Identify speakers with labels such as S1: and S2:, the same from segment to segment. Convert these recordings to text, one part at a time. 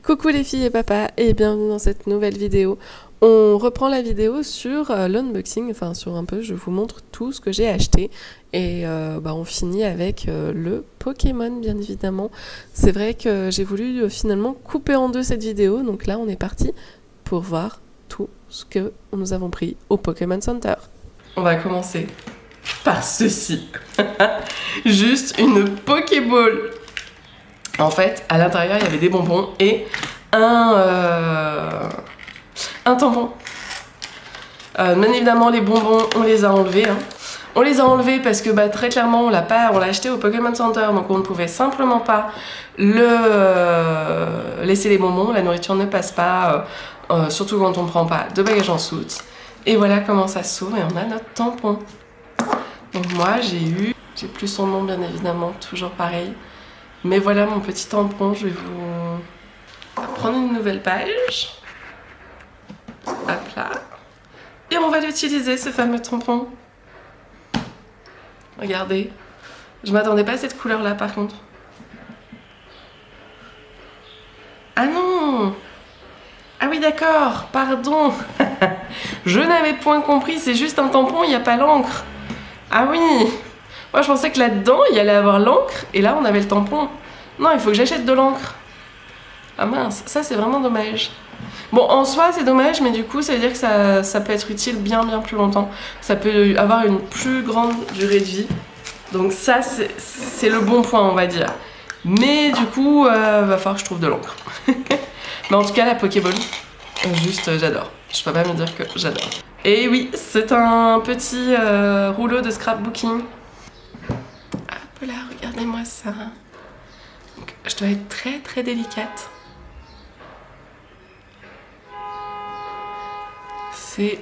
S1: Coucou les filles et papa et bienvenue dans cette nouvelle vidéo. On reprend la vidéo sur l'unboxing, enfin sur un peu, je vous montre tout ce que j'ai acheté et on finit avec le Pokémon bien évidemment. C'est vrai que j'ai voulu finalement couper en deux cette vidéo, donc là on est parti pour voir tout ce que nous avons pris au Pokémon Center. On va commencer par ceci, juste une Pokéball. En fait, à l'intérieur, il y avait des bonbons et un tampon. Bien évidemment, les bonbons, on les a enlevés. On les a enlevés parce que très clairement, on l'a acheté au Pokémon Center, donc on ne pouvait simplement pas laisser les bonbons. La nourriture ne passe pas, surtout quand on ne prend pas de bagages en soute. Et voilà comment ça s'ouvre et on a notre tampon. Donc moi, j'ai plus son nom bien évidemment, toujours pareil. Mais voilà mon petit tampon, je vais vous prendre une nouvelle page. Hop là. Et on va l'utiliser, ce fameux tampon. Regardez. Je m'attendais pas à cette couleur-là, par contre. Ah non! Ah oui, d'accord, pardon. Je n'avais point compris, c'est juste un tampon, il n'y a pas l'encre. Ah oui! Moi, je pensais que là-dedans, il y allait avoir l'encre, et là, on avait le tampon. Non, il faut que j'achète de l'encre. Ah mince, ça, c'est vraiment dommage. Bon, en soi, c'est dommage, mais du coup, ça veut dire que ça peut être utile bien plus longtemps. Ça peut avoir une plus grande durée de vie. Donc ça, c'est le bon point, on va dire. Mais du coup, va falloir que je trouve de l'encre. Mais en tout cas, la Pokéball, juste, j'adore. Je peux pas me dire que j'adore. Et oui, c'est un petit rouleau de scrapbooking. Hop là, regardez-moi ça. Donc, je dois être très délicate. C'est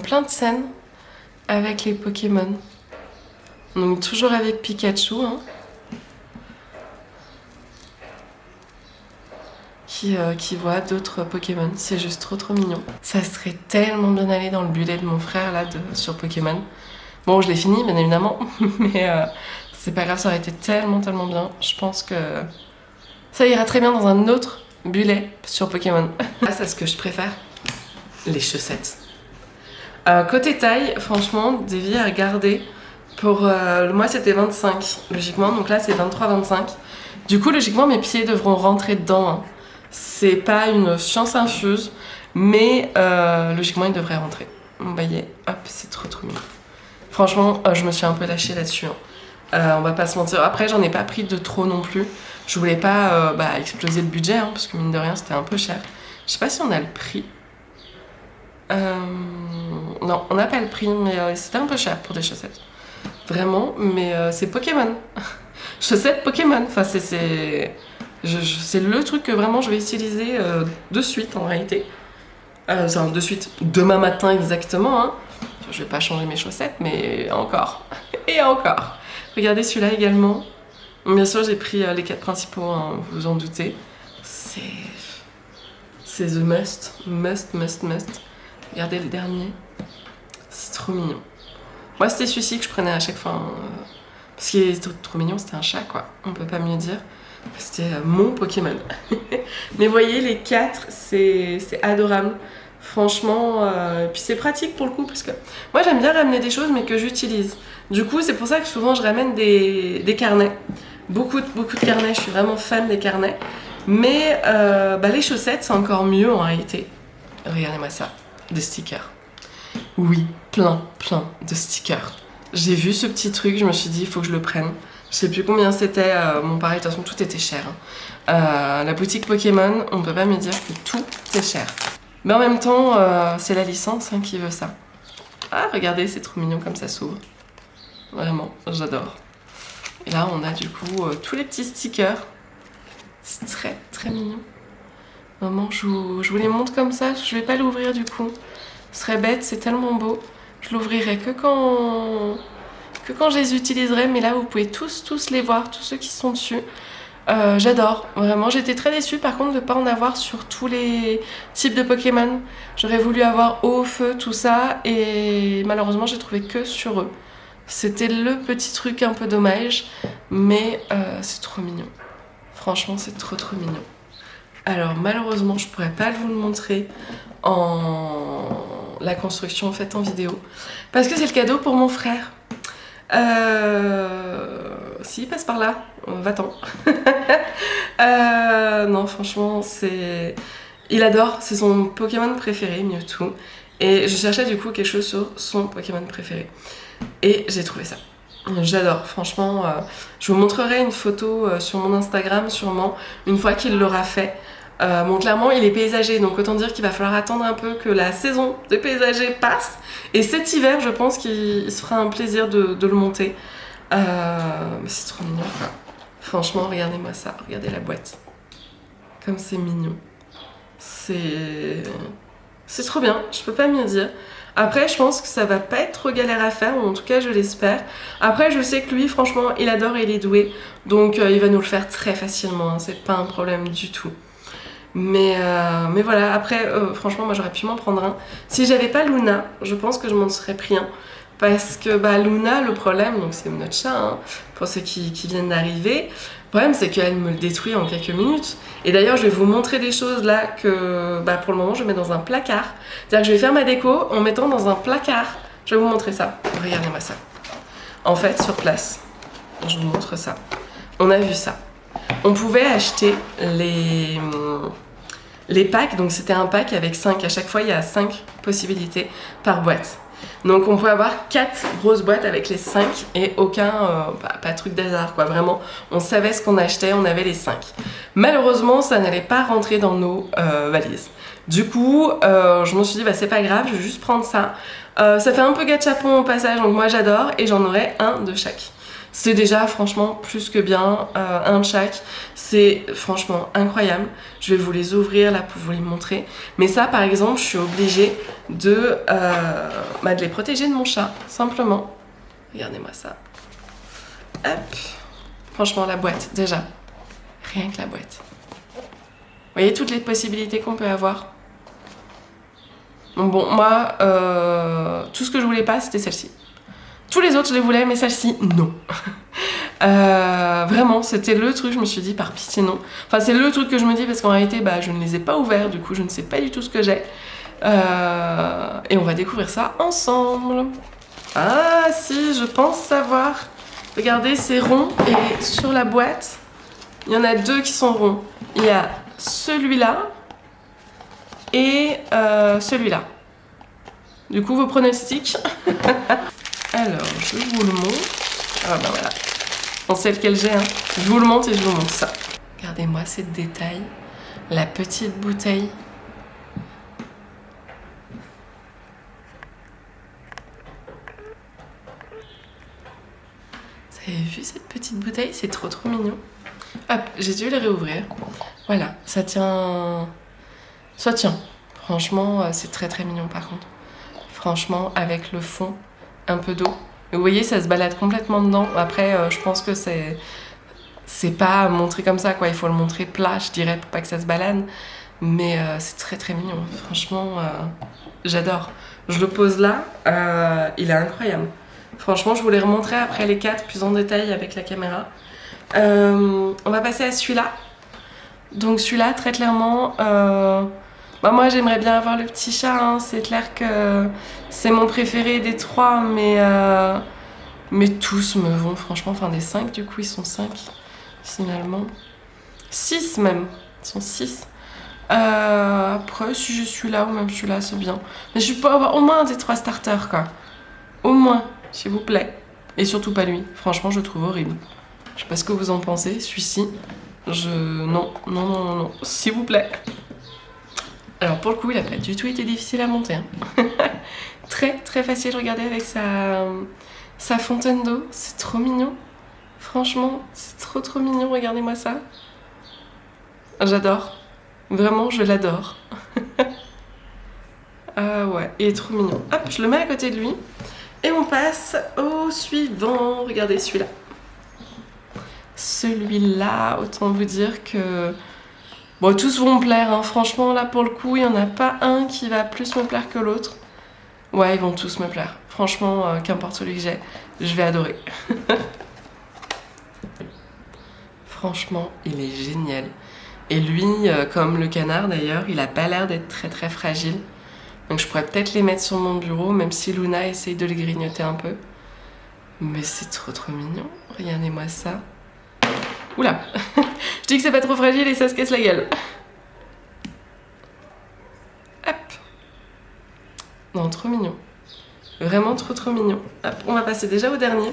S1: plein de scènes avec les Pokémon. Donc toujours avec Pikachu, qui voit d'autres Pokémon. C'est juste trop mignon. Ça serait tellement bien allé dans le bullet de mon frère là sur Pokémon. Bon, je l'ai fini bien évidemment, mais c'est pas grave, ça aurait été tellement bien. Je pense que ça ira très bien dans un autre bullet sur Pokémon. Ah, c'est ce que je préfère, les chaussettes. Côté taille, franchement, Davy a regardé. Pour moi, c'était 25, logiquement. Donc là, c'est 23-25. Du coup, logiquement, mes pieds devront rentrer dedans. C'est pas une science infuse, mais logiquement, ils devraient rentrer. Vous voyez, hop, c'est trop mignon. Franchement, je me suis un peu lâchée là-dessus. On va pas se mentir. Après, j'en ai pas pris de trop non plus. Je voulais pas exploser le budget, parce que mine de rien, c'était un peu cher. Je sais pas si on a le prix. Non, on n'a pas le prix, mais c'était un peu cher pour des chaussettes. Vraiment, mais c'est Pokémon. Chaussettes Pokémon. Enfin, c'est le truc que vraiment je vais utiliser de suite en réalité. Enfin, de suite, demain matin exactement. Je vais pas changer mes chaussettes, mais encore. Et encore. Regardez celui-là également. Bien sûr, j'ai pris les 4 principaux, vous vous en doutez. C'est the must. Regardez le dernier. C'est trop mignon. Moi, c'était celui-ci que je prenais à chaque fois. Parce qu'il est trop mignon, c'était un chat, quoi. On peut pas mieux dire. C'était mon Pokémon. Mais voyez, les 4, c'est adorable. Franchement, et puis c'est pratique pour le coup, parce que moi, j'aime bien ramener des choses, mais que j'utilise. Du coup, c'est pour ça que souvent, je ramène des carnets. Beaucoup de carnets, je suis vraiment fan des carnets. Mais les chaussettes, c'est encore mieux en réalité. Regardez-moi ça, des stickers. Oui, plein de stickers. J'ai vu ce petit truc, je me suis dit, il faut que je le prenne. Je sais plus combien c'était, bon pareil, de toute façon, tout était cher. La boutique Pokémon, on peut pas me dire que tout est cher. Mais en même temps, c'est la licence qui veut ça. Ah, regardez, c'est trop mignon comme ça s'ouvre. Vraiment, j'adore. Et là, on a du coup tous les petits stickers. C'est très mignon. Maman, je vous les montre comme ça, je vais pas l'ouvrir du coup. Ce serait bête, c'est tellement beau. Je l'ouvrirai que quand je les utiliserai, mais là vous pouvez tous les voir, tous ceux qui sont dessus. J'adore, vraiment. J'étais très déçue par contre de ne pas en avoir sur tous les types de Pokémon. J'aurais voulu avoir eau, feu, tout ça, et malheureusement j'ai trouvé que sur eux. C'était le petit truc un peu dommage, mais c'est trop mignon. Franchement, c'est trop mignon. Alors malheureusement je pourrais pas vous le montrer en la construction faite en vidéo parce que c'est le cadeau pour mon frère. S'il passe par là, va-t'en. Non franchement c'est... Il adore, c'est son Pokémon préféré, Mewtwo. Et je cherchais du coup quelque chose sur son Pokémon préféré. Et j'ai trouvé ça. J'adore, franchement. Je vous montrerai une photo sur mon Instagram sûrement, une fois qu'il l'aura fait. Bon, clairement, il est paysager, donc autant dire qu'il va falloir attendre un peu que la saison des paysagers passe. Et cet hiver, je pense qu'il se fera un plaisir de le monter. Mais c'est trop mignon, quoi. Franchement, regardez-moi ça, regardez la boîte. Comme c'est mignon. C'est trop bien, je peux pas mieux dire. Après, je pense que ça va pas être trop galère à faire, ou en tout cas, je l'espère. Après, je sais que lui, franchement, il adore et il est doué. Donc, il va nous le faire très facilement, hein, c'est pas un problème du tout. Mais voilà, après, franchement, moi, j'aurais pu m'en prendre un. Si j'avais pas Luna, je pense que je m'en serais pris un. Parce que bah, Luna, le problème, donc c'est notre chat, hein, pour ceux qui viennent d'arriver, le problème c'est qu'elle me le détruit en quelques minutes. Et d'ailleurs, je vais vous montrer des choses là que bah, pour le moment je mets dans un placard. C'est-à-dire que je vais faire ma déco en mettant dans un placard. Je vais vous montrer ça. Regardez-moi ça. En fait, sur place, je vous montre ça. On a vu ça. On pouvait acheter les packs, donc c'était un pack avec 5. À chaque fois, il y a 5 possibilités par boîte. Donc on pouvait avoir 4 grosses boîtes avec les 5 et aucun, pas de truc d'hasard quoi, vraiment on savait ce qu'on achetait, on avait les 5. Malheureusement ça n'allait pas rentrer dans nos valises. Du coup je me suis dit bah c'est pas grave, je vais juste prendre ça. Ça fait un peu gâchapon au passage donc moi j'adore et j'en aurai un de chaque. C'est déjà franchement plus que bien, un de chaque, c'est franchement incroyable. Je vais vous les ouvrir là pour vous les montrer. Mais ça par exemple, je suis obligée de les protéger de mon chat, simplement. Regardez-moi ça. Hop. Franchement la boîte, déjà. Rien que la boîte. Vous voyez toutes les possibilités qu'on peut avoir. Bon, moi, tout ce que je voulais pas, c'était celle-ci. Tous les autres, je les voulais, mais celle-ci, non. Vraiment, c'était le truc, je me suis dit, par pitié, non. Enfin, c'est le truc que je me dis, parce qu'en réalité, bah, je ne les ai pas ouverts, du coup, je ne sais pas du tout ce que j'ai. Et on va découvrir ça ensemble. Ah, si, je pense savoir. Regardez, c'est rond, et sur la boîte, il y en a 2 qui sont ronds. Il y a celui-là, et celui-là. Du coup, vos pronostics. Alors, je vous le montre. Ah ben voilà. On sait lequel j'ai, hein. Je vous le montre et je vous montre ça. Regardez-moi ces détails. La petite bouteille. Vous avez vu cette petite bouteille? C'est trop mignon. Hop, j'ai dû le réouvrir. Voilà, ça tient... Ça tient. Franchement, c'est très mignon par contre. Franchement, avec le fond, un peu d'eau. Vous voyez, ça se balade complètement dedans. Après, je pense que c'est pas montré comme ça, quoi. Il faut le montrer plat, je dirais, pour pas que ça se balade. Mais c'est très mignon. Franchement, j'adore. Je le pose là, il est incroyable. Franchement, je vous les remontrerai après les 4 plus en détail avec la caméra. On va passer à celui-là. Donc celui-là, très clairement... moi j'aimerais bien avoir le petit chat, hein. C'est clair que c'est mon préféré des 3, mais tous me vont franchement, enfin des 5 du coup, ils sont 5 finalement. 6 même, ils sont 6. Après si je suis là ou même celui-là c'est bien. Mais je peux avoir au moins un des 3 starters quoi. Au moins, s'il vous plaît. Et surtout pas lui, franchement je le trouve horrible. Je sais pas ce que vous en pensez, celui-ci. Non, s'il vous plaît. Alors pour le coup, il a pas du tout été difficile à monter. Hein. très facile, regardez avec sa fontaine d'eau, c'est trop mignon. Franchement, c'est trop mignon, regardez-moi ça. J'adore. Vraiment, je l'adore. Ah ouais, il est trop mignon. Hop, je le mets à côté de lui. Et on passe au suivant. Regardez celui-là. Celui-là, autant vous dire que... Bon, tous vont me plaire, hein. Franchement, là, pour le coup, il n'y en a pas un qui va plus me plaire que l'autre. Ouais, ils vont tous me plaire. Franchement, qu'importe celui que j'ai, je vais adorer. Franchement, il est génial. Et lui, comme le canard d'ailleurs, il a pas l'air d'être très très fragile. Donc je pourrais peut-être les mettre sur mon bureau, même si Luna essaye de les grignoter un peu. Mais c'est trop trop mignon. Regardez-moi ça. Oula. Je dis que c'est pas trop fragile et ça se casse la gueule. Hop. Non, trop mignon. Vraiment trop trop mignon. Hop, on va passer déjà au dernier.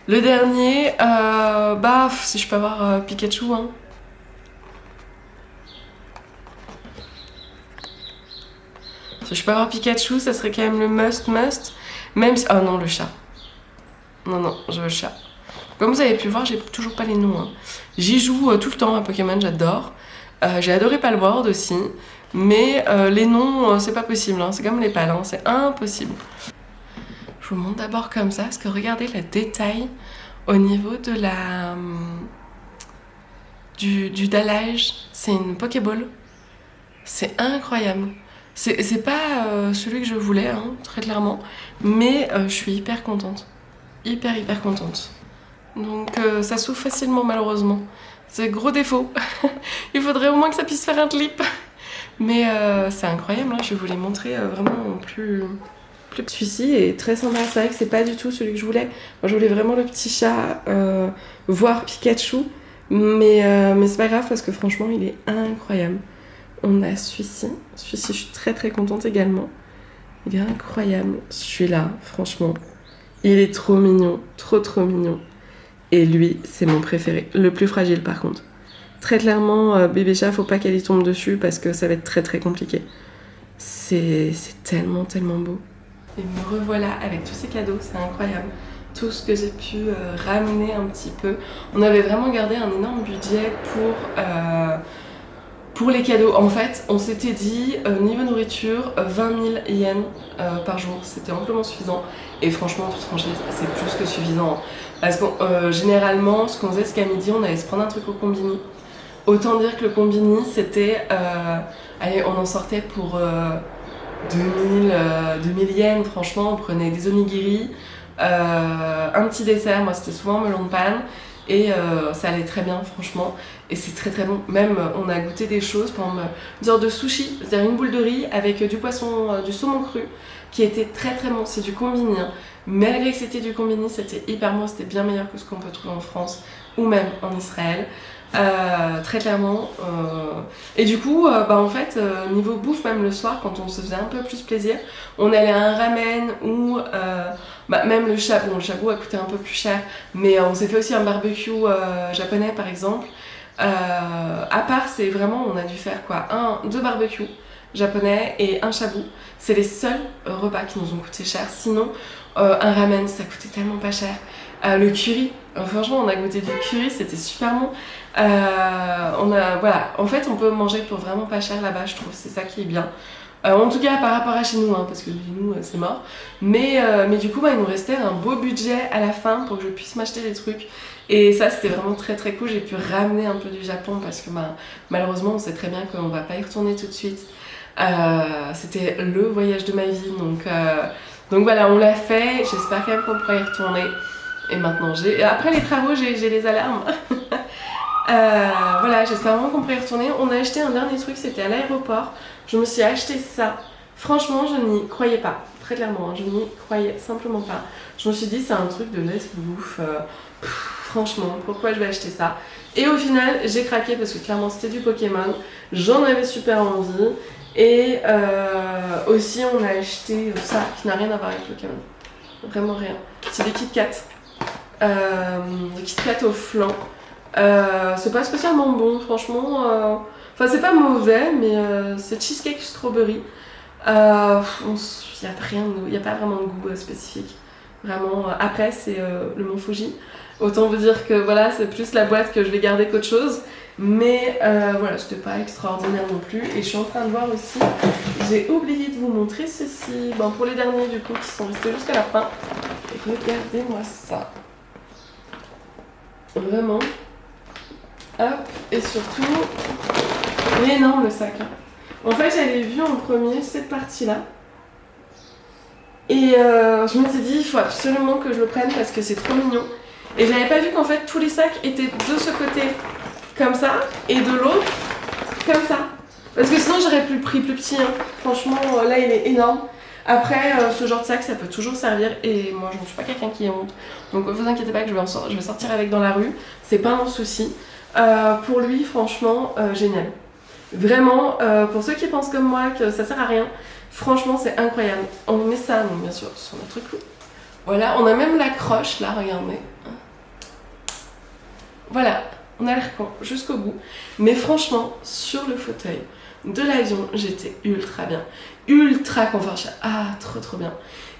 S1: Le dernier, si je peux avoir Pikachu, hein. Si je peux avoir Pikachu, ça serait quand même le must. Même si... Oh non, le chat. Non, je veux le chat. Comme vous avez pu voir, j'ai toujours pas les noms. Hein. J'y joue tout le temps à Pokémon, j'adore. J'ai adoré Palworld aussi. Mais les noms, c'est pas possible. Hein. C'est comme les pales, hein. C'est impossible. Je vous montre d'abord comme ça, parce que regardez le détail au niveau de la... du dallage. C'est une Pokéball. C'est incroyable. C'est pas celui que je voulais, hein, très clairement. Mais je suis hyper contente. Hyper contente. Donc ça s'ouvre facilement malheureusement. C'est gros défaut. Il faudrait au moins que ça puisse faire un clip. Mais c'est incroyable, hein. Je vais vous les montrer vraiment plus... Celui-ci est très sympa, c'est vrai que c'est pas du tout celui que je voulais. Moi je voulais vraiment le petit chat, voire Pikachu. Mais c'est pas grave parce que franchement il est incroyable. On a celui-ci, je suis très très contente également. Il est incroyable, celui-là, franchement. Il est trop mignon, trop mignon. Et lui, c'est mon préféré. Le plus fragile par contre. Très clairement, bébé chat, faut pas qu'elle y tombe dessus parce que ça va être très très compliqué. C'est tellement beau. Et me revoilà avec tous ces cadeaux, c'est incroyable. Tout ce que j'ai pu ramener un petit peu. On avait vraiment gardé un énorme budget pour les cadeaux. En fait, on s'était dit, niveau nourriture, 20 000 yens par jour, c'était amplement suffisant. Et franchement, en toute franchise, c'est plus que suffisant. Parce que généralement, ce qu'on faisait, c'est qu'à midi, on allait se prendre un truc au combini. Autant dire que le combini, c'était... allez, on en sortait pour 2000 yens, franchement. On prenait des onigiri, un petit dessert, moi c'était souvent melon de panne. Et ça allait très bien, franchement. Et c'est très bon. Même, on a goûté des choses, par exemple, une sorte de sushi, c'est-à-dire une boule de riz avec du poisson, du saumon cru, qui était très bon. C'est du combini, hein. Malgré que c'était du combini, c'était hyper bon, c'était bien meilleur que ce qu'on peut trouver en France ou même en Israël. Très clairement. Et du coup, en fait, niveau bouffe, même le soir, quand on se faisait un peu plus plaisir, on allait à un ramen ou même le shabu. Bon, le shabu a coûté un peu plus cher, mais on s'est fait aussi un barbecue japonais par exemple. À part, c'est vraiment, on a dû faire quoi, 2 barbecues japonais et un shabu. C'est les seuls repas qui nous ont coûté cher. Sinon, un ramen, ça coûtait tellement pas cher. Le curry, franchement, on a goûté du curry, c'était super bon. Voilà, en fait, on peut manger pour vraiment pas cher là-bas, je trouve, c'est ça qui est bien. En tout cas, par rapport à chez nous, hein, parce que chez nous, c'est mort. Mais du coup, il nous restait un beau budget à la fin pour que je puisse m'acheter des trucs. Et ça, c'était vraiment très cool. J'ai pu ramener un peu du Japon parce que malheureusement, on sait très bien qu'on va pas y retourner tout de suite. C'était le voyage de ma vie, donc voilà, on l'a fait. J'espère quand même qu'on pourra y retourner. Et maintenant, après les travaux, j'ai les alarmes. Voilà, j'espère vraiment qu'on pourra y retourner. On a acheté un dernier truc, c'était à l'aéroport. Je me suis acheté ça. Franchement, je n'y croyais pas. Très clairement, hein, je n'y croyais simplement pas. Je me suis dit, c'est un truc de laisse-bouffe. Franchement, pourquoi je vais acheter ça? Et au final, j'ai craqué parce que clairement, c'était du Pokémon. J'en avais super envie. Et aussi, on a acheté ça qui n'a rien à voir avec Pokémon. Vraiment rien. C'est des Kit Kat. Des Kit Kat au flan. C'est pas spécialement bon, franchement. Enfin, c'est pas mauvais, mais c'est cheesecake strawberry. Il n'y a pas vraiment de goût spécifique. Vraiment. Après, c'est le Mont Fuji. Autant vous dire que voilà, c'est plus la boîte que je vais garder qu'autre chose. Mais voilà, c'était pas extraordinaire non plus. Et je suis en train de voir aussi, j'ai oublié de vous montrer ceci. Bon, pour les derniers du coup qui sont restés jusqu'à la fin. Regardez-moi ça. Vraiment. Hop, et surtout, il est énorme le sac. En fait, j'avais vu en premier cette partie-là. Et je me suis dit, il faut absolument que je le prenne parce que c'est trop mignon. Et je n'avais pas vu qu'en fait tous les sacs étaient de ce côté comme ça, et de l'autre, comme ça. Parce que sinon j'aurais pris plus petit, hein. Franchement, là il est énorme. Après, ce genre de sac, ça peut toujours servir, et moi je ne suis pas quelqu'un qui ait honte. Donc ne vous inquiétez pas que je vais sortir avec dans la rue, c'est pas un souci. Pour lui, franchement, génial. Vraiment, pour ceux qui pensent comme moi que ça sert à rien, franchement c'est incroyable. On met ça, donc bien sûr, sur notre cou. Voilà, on a même la croche là, regardez. Voilà, on a l'air con jusqu'au bout. Mais franchement, sur le fauteuil de l'avion, j'étais ultra bien. Ultra confortable. Ah, trop bien.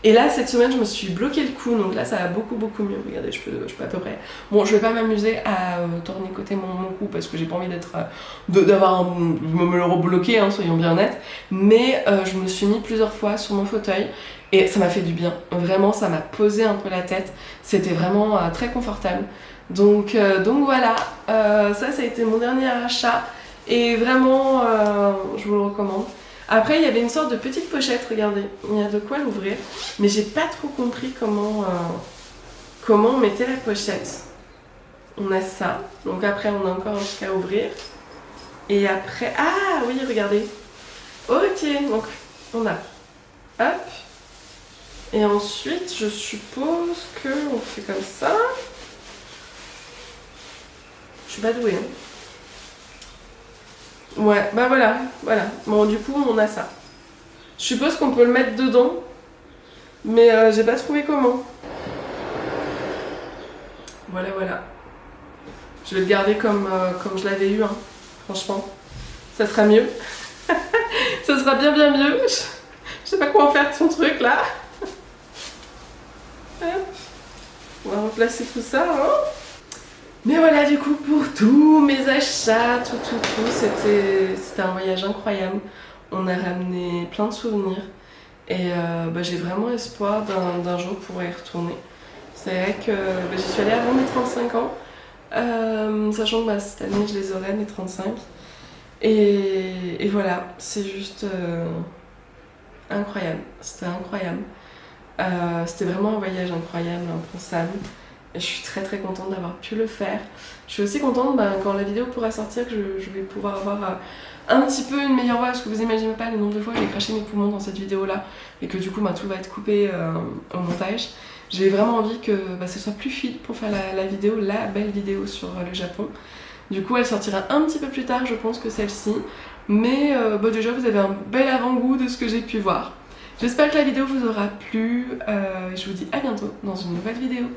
S1: Et là, cette semaine, je me suis bloqué le cou, donc là, ça va beaucoup mieux. Regardez, je peux à peu près... Bon, je vais pas m'amuser à tournicoter mon cou, parce que j'ai pas envie d'avoir me le rebloquer, hein, soyons bien honnêtes. Mais je me suis mis plusieurs fois sur mon fauteuil, et ça m'a fait du bien. Vraiment, ça m'a posé un peu la tête. C'était vraiment très confortable. Donc voilà, ça a été mon dernier achat, et vraiment, je vous le recommande. Après, il y avait une sorte de petite pochette, regardez, il y a de quoi l'ouvrir, mais j'ai pas trop compris comment on mettait la pochette. On a ça, donc après on a encore un truc à ouvrir. Et après, ah oui, regardez. Ok, donc on a, hop. Et ensuite, je suppose qu'on fait comme ça. Je suis pas douée, hein. Ouais, bah voilà. Bon, du coup, on a ça. Je suppose qu'on peut le mettre dedans, mais j'ai pas trouvé comment. Voilà. Je vais le garder comme je l'avais eu, hein. Franchement. Ça sera mieux. Ça sera bien mieux. Je sais pas quoi en faire de son truc, là. On va replacer tout ça, hein. Mais voilà, du coup, pour tous mes achats, tout, c'était un voyage incroyable. On a ramené plein de souvenirs, et j'ai vraiment espoir d'un jour pouvoir y retourner. C'est vrai que j'y suis allée avant mes 35 ans, sachant que cette année je les aurai, mes 35. Et voilà, c'est juste incroyable. C'était incroyable. C'était vraiment un voyage incroyable, impensable. Et je suis très contente d'avoir pu le faire. Je suis aussi contente quand la vidéo pourra sortir, que je vais pouvoir avoir un petit peu une meilleure voix, parce que vous imaginez pas le nombre de fois que j'ai craché mes poumons dans cette vidéo là, et que du coup tout va être coupé au montage. J'ai vraiment envie que ce soit plus fluide pour faire la vidéo, la belle vidéo sur le Japon. Du coup elle sortira un petit peu plus tard, je pense, que celle-ci. Mais déjà vous avez un bel avant-goût de ce que j'ai pu voir. J'espère que la vidéo vous aura plu, je vous dis à bientôt dans une nouvelle vidéo.